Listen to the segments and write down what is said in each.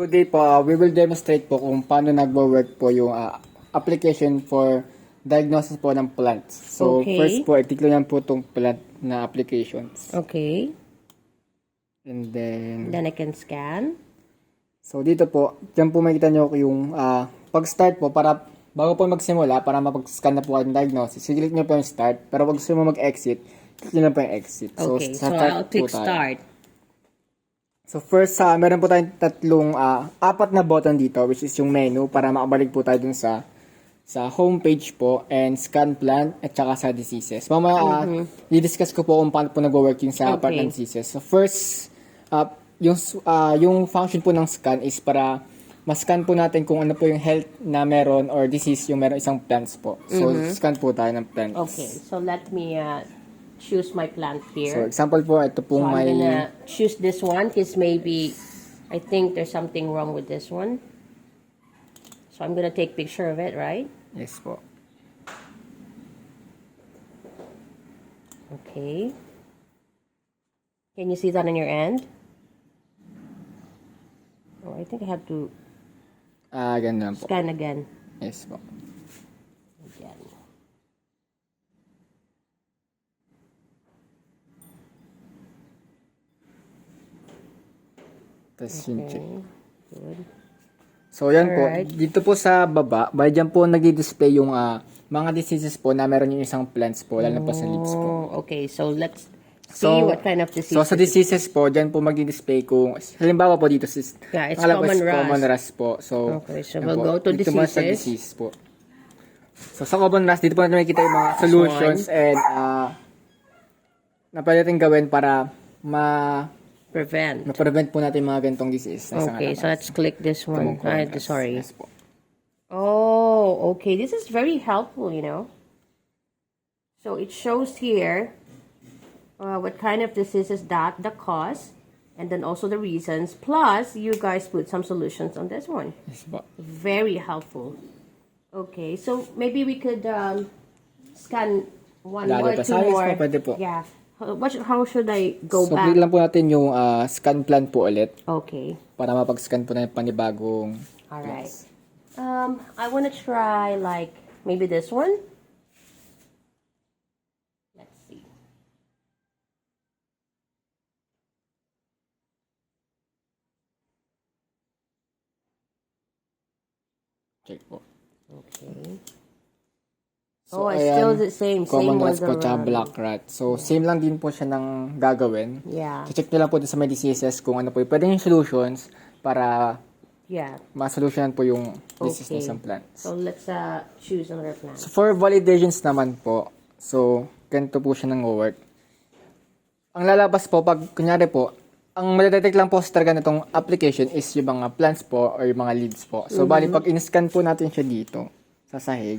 Good day po. We will demonstrate po kung paano nagwo-work po yung application for diagnosis po ng plants. So, Okay. first po, itikloyan po itong plant na applications. Okay. And then, Then I can scan. so dito po, dyan po makikita nyo yung pag-start po para bago po magsimula, para mapag-scan na po kayo ng diagnosis, click nyo po yung start. Pero pag gusto mo mag-exit, click nyo na po yung exit. Okay. So, start I'll po click tayo. start. So first, meron po tayong apat na button dito, which is yung menu, para makabalik po tayo dun sa homepage po, and scan plant, at saka sa diseases. Mamaya, i-discuss ko po kung paano po nag-work yung sa part ng diseases. So first, yung function po ng scan is para ma-scan po natin kung ano po yung health na meron or disease yung meron isang plants po. So, scan po tayo ng plants. Okay. So, let me choose my plant So, here. example po, ito po So, I'm may... gonna choose this one because maybe I think there's something wrong with this one. So, I'm gonna take picture of it, right? Yes po. Okay. Can you see that on your end? Oh, I think I have to Ganun lang po. scan again. Yes po. Again. Tapos yun check. Okay. Good. So, yan po. Alright. Dito po sa baba, by dyan po nag-display yung mga diseases po na meron yung isang plants po, lalo na po sa leaves po. Oh, okay. So, let's see what kind of disease. So, sa diseases po, dyan po mag-display kung, halimbawa po dito, Yeah, it's pangalawa is common rust. common rust po. So, Okay, so yan we'll po. go to Dito muna sa diseases. disease po. So, sa common rust, dito po natin makikita yung mga solutions and na pwede natin gawin para Prevent. ma-prevent po natin mga ganitong disease. na isang Okay, so halaman. let's click this one. Common rust. Sorry. Yes po. Oh, okay. This is very helpful, you know. So it shows here what kind of diseases that, the cause, and then also the reasons. Plus, you guys put some solutions on this one. Yes po. Very helpful. Okay, so maybe we could scan one Lalo more, pa. two Sa ayos more. po, pwede po. Yeah. How should I go So, back? click lang po natin yung scan plan po ulit Okay. para mapag-scan po na yung panibagong All right. plants. I want to try like maybe this one. Let's see. Check po. Okay. So, It's still ayan, the same. common Same rust with po the tsaka black rat. So, same lang din po siya ng gagawin. Yeah. So, check nyo lang po din sa may diseases kung ano po yung pwedeng yung solutions para Yeah. ma-solutionan po yung disease Okay. ng isang plants. So let's choose another plant. So, for validations naman po, so, ganito po siya ng work. Ang lalabas po, pag kunyari po, ang madedetect lang po sa talaga nitong application is yung mga plants po or yung mga leaves po. So, bali, pag in-scan po natin siya dito, sa sahig,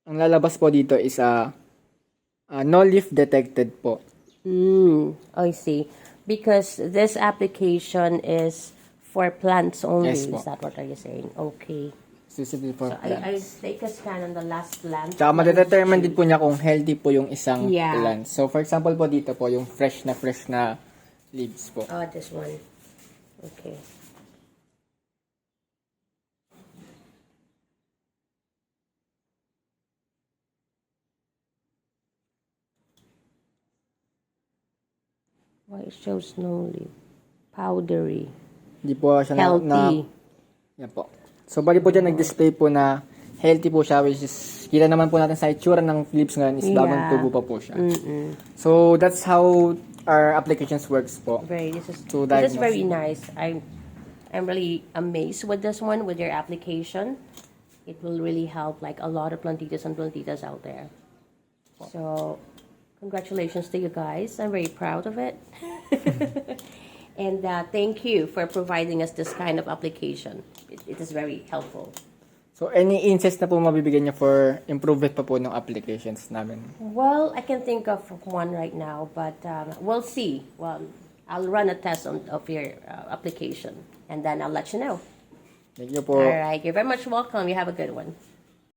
ang lalabas po dito is no leaf detected po. I see. Because this application is for plants only. Yes po. Is that what are you saying? Okay. Specifically for I plants. take a scan on the last plant. Tsaka madedetermine din po niya kung healthy po yung isang Yeah. plant. So, for example po dito po, yung fresh na leaves po. Oh, this one. Okay. Why it shows no leaf? Powdery. Hindi po siya Healthy. yan po. So, bali po dyan, nag-display po na healthy po siya, which is, kita naman po natin sa itsura ng leaves ngayon is bagong Yeah. tubo pa po siya. So, that's how our applications works po. This is To this is diagnose. very nice. I'm really amazed with this one, with your application. It will really help like a lot of plantitas and plantitas out there. So, congratulations to you guys. I'm very proud of it. And thank you for providing us this kind of application. It is very helpful. So, any insights na po mabibigyan niyo for improvement pa po ng applications namin? Well, I can think of one right now, but we'll see. Well, I'll run a test of your application, and then I'll let you know. Thank you po. All right. You're very much welcome. You have a good one.